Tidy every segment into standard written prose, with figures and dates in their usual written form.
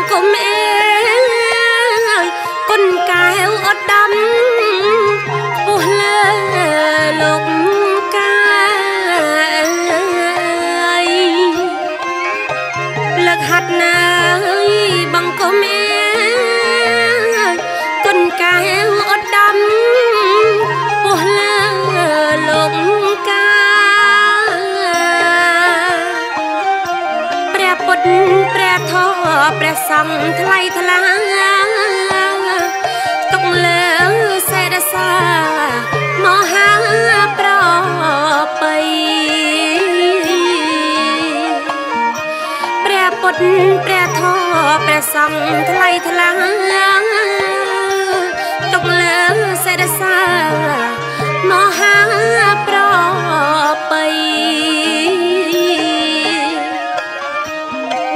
គុំអេគុណកែវអត់ដំពោះលើលោកកាយលើកហាត់ណាបង្គំអេគុណកែវអត់ដំពោះលើលោកកាព្រះពុទ្ធព្រះធម៌ព្រះសង្ឃថ្លៃថ្លាទុកលើសេរសមហាប្រពៃព្រះពុទ្ធព្រះធម៌ព្រះសង្ឃថ្លៃថ្លាទុកលើសេរសមហាប្រពៃ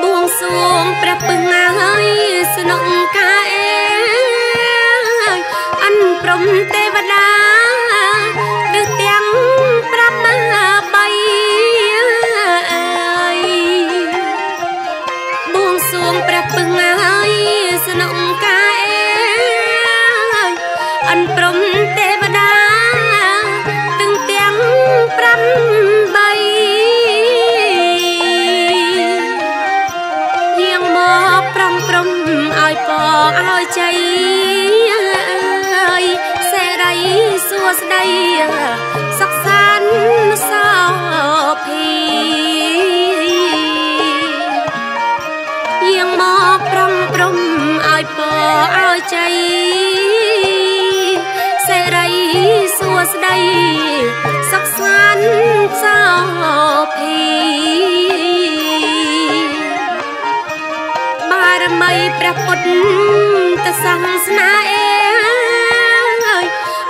បួងសួងព្រះពឹងហើយស្នងកាអេអិនព្រំទេវតាឬទាំងប្រាប់បីបួងសួងព្រះពឹងហើយស្នងកាអេអិនព្រំទេវតាទាំងប្រាប់បីយាងមកប្រងព្រំឲ្យពងឲ្យជ័យសេរីសួស្ដីសុខសាន្តសោភីយាងមកប្រងព្រំឲ្យពងឲ្យជ័យសេរីសួស្ដីសុខសាន្តសោភីបារមីព្រះពុទ្ធសាសនាអេ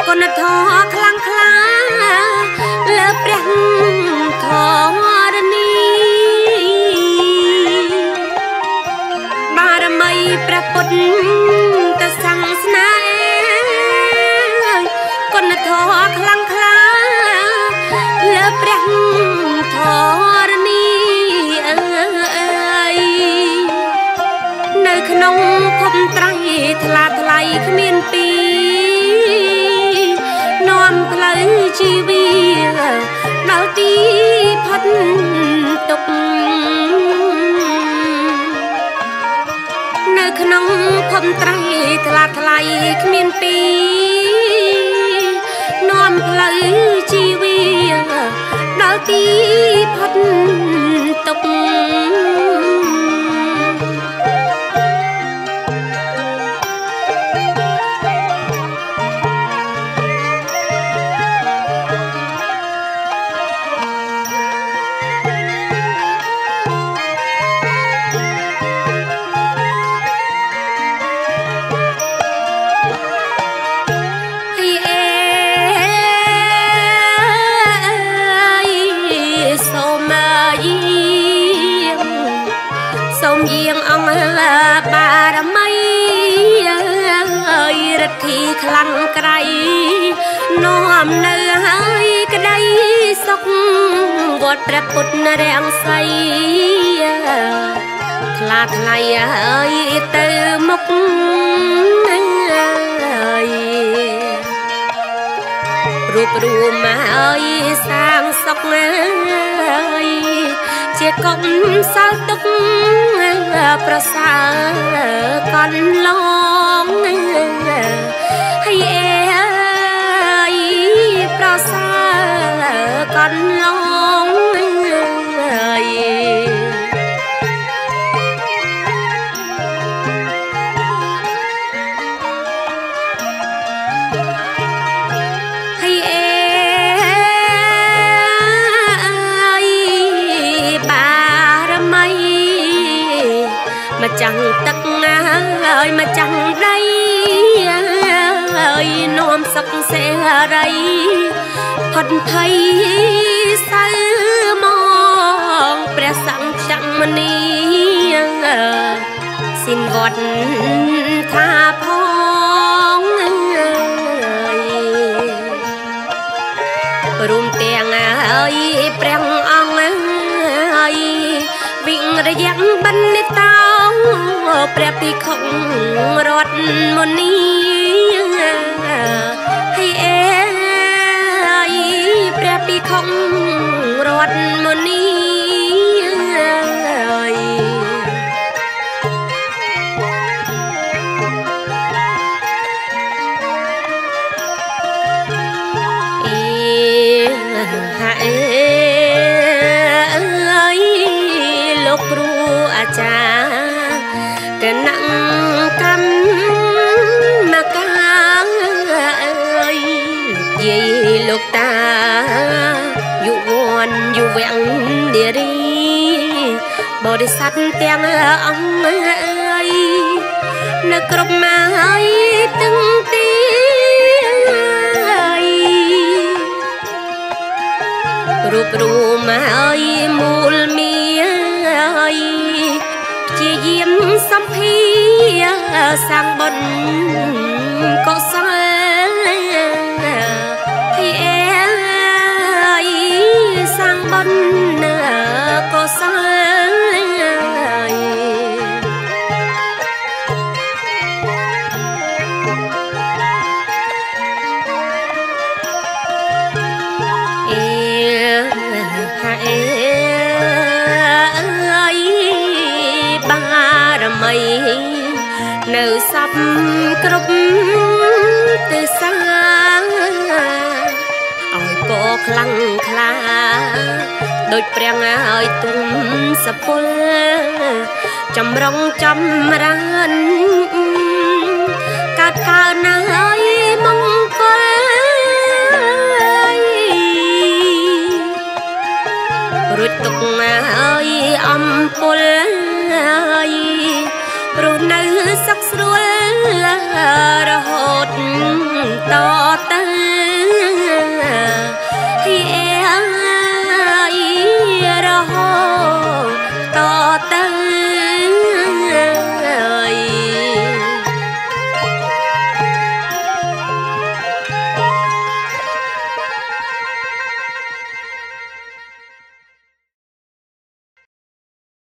គុណធម៌ខ្លាំងក្លាលើព្រះធរណីបារមីព្រះពុទ្ធសាសនាគុណធម៌ខ្លាំងក្លាលើព្រះធរណីនៅក្នុងភពត្រៃថ្លាថ្លៃគ្មានពីនាំផ្លូវជីវិតដល់ទីផុតទុក្ខនៅក្នុងភពត្រៃថ្លាថ្លៃគ្មានពីនាំផ្លូវជីវិតដល់ទីផុតទុក្ខយាងអង្គបារមីរិទ្ធីខ្លាំងក្រៃនាំនៅហើយក្តីសុខវត្តព្រះពុទ្ធរាំងសីថ្លាថ្លៃហើយទៅមុខរូបរួមហើយសាងសុខហើយជាកុំសល់ទុកប្រសើរកន្លងហើយអេប្រសើរកន្លងមកចាំងទឹកហើយមកចាំងដីហើយនាំសុខសេរីផុតភ័យសៅមកព្រះសង្ឃចាំមនីសិនវត្តថាផងរួមទាំងហើយព្រះអង្គហើយវិងរយៈបណ្ឌិតោ ព្រះភិក្ខុរតមុនីให้เอ๋ยព្រះភិក្ខុរតមុនីលោកគ្រូអាចារ្យកណាំងកម្មការអើយយាយលោកតាយុវ័នយុវៈនារីបរិស័ទទាំងអង្គអើយនៅគ្រប់ម៉ាយទាំងទីរូបរួមហើយមូលមានជាយាមសំភាសាងបុណ្យកុសលให้เอ๋ยសាងបុណ្យកុសលនៅសពគ្រប់ទិសាឲ្យពរខ្លាំងខ្លាដូចព្រះហើយទុំសពលចម្រុងចម្រើនកើតកើណាហើយមង្គលរួចទុកហើយអំពលរស់នៅសុខស្រួលរហូតត